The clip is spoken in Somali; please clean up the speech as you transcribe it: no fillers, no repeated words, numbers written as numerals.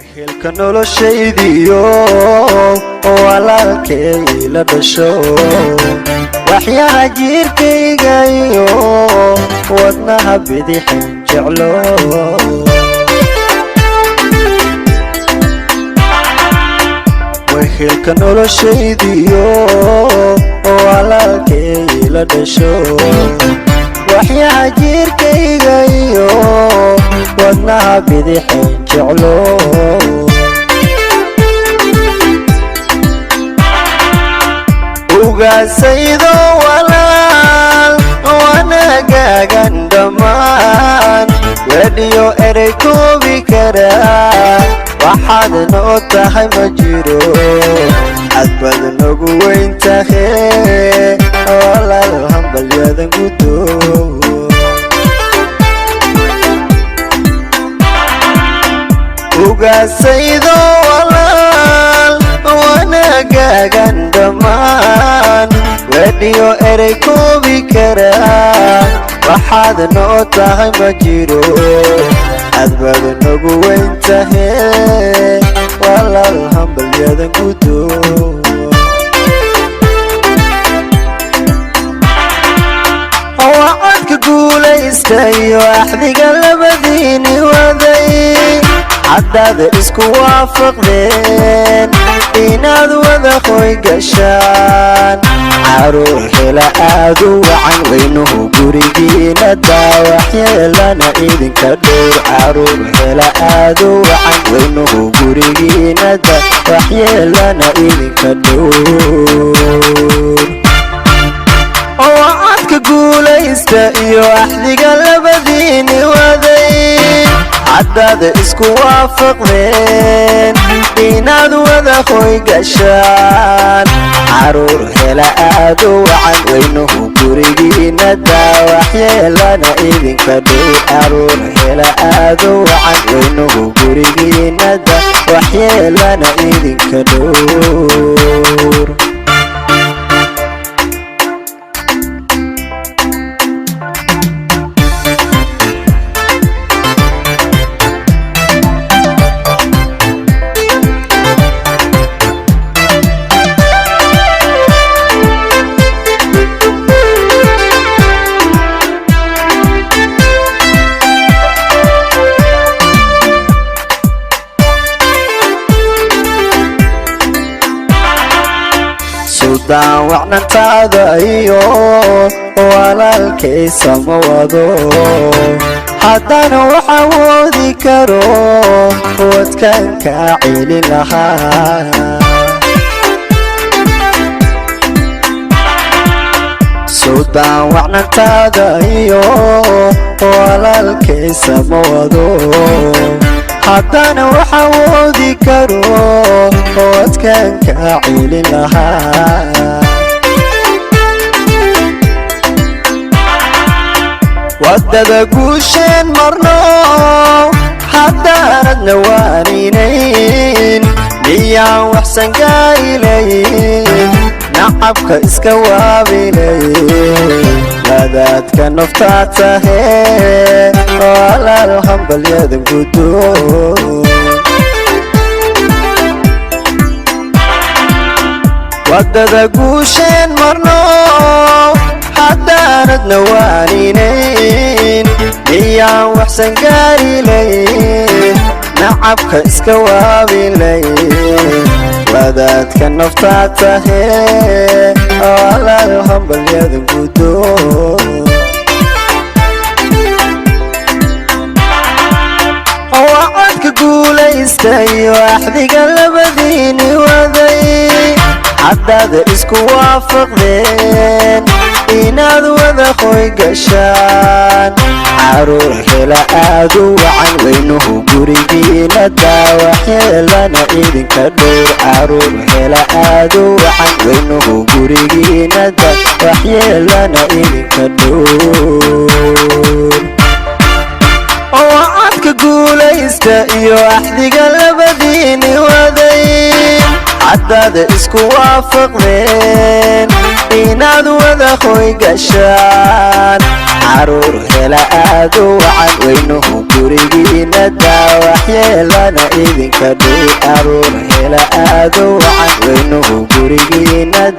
hilka noloshaydiyo walaalkay la dhasho waxyaha jirkayga iyo wadnaha bidixin jeclo hilka noloshaydiyo walaalkay la dhasho waxyaha jirkayga iyo wadnaha bidixin jeclo ugaasaydo walaal wanagaagan dhammaan wadiyo erey koobi karaa waxaad noo tahay ma jiro hadbaad nagu weyn tahay walaal hambalyadan gudo ugaasaydo walaal wanagaagan dhammaan wadiyo erey koobi karaa waxaad noo tahay ma jiro hadbaad nagu weyn tahay walaal hambalyadan gudo wacadka guulaystayo axdiga labadiini waday haddaad isku waafaqdeen inaad wada qoy gashaan caruur hela aad u wacan weynuhu gurigiina daawaxyeelana idinka dhowr caruur hela aad u wacan weynuhu gurigiina daawaxyeelana idinka dhowr wacadka guulaysta iyo axdiga labadiini waday haddaad isku waafaqdeen inaad wada qoy gashaan caruur hela aad u wacan weynuhu gurigiina daawaxyeelana idinka dhow caruur hela aad u wacan weynuhu gurigiina daawaxyeelana idinka dhowr wacnantaada iyo walaalkay sama wado haddana waxa woodi karo wadkan kaa celin lahaa sudaan wacnantaada iyo walaalkay sama wado haddana waxa woodi karo wadkan kaa celin lahaa wadada guusheen marno haddaanadna waaninayn miyaan waxsan gaayilayn nacabka iska waabilayn wadaadka naftaa tahee walaal hambalyadan gudo wadada guusheen marno haddaanadna waaninayn miyaan waxsan gaarilayn nacabka iska waabilayn wadaadka naftaa tahee walaal hambalyadan gudo wacadka guulaystayo axdiga labadiini waday haddaad isku waafaqdeen inaad wada qoy gashaan caruur hela aad u wacan weynuhu gurigiina daawaxyeelana idinka dhowr caruur hela aad u wacan weynuhu gurigiina daawaxyeelana idinka dhowr wacadka guulaysta iyo axdiga labadiini waday haddaad isku waafaqdeen inaad wada qoy gashaan caruur hela aad u wacan weynuhu gurigiina daawax waxyeelana idinka dhii aruur hela aado wacan weynuhu gurigiina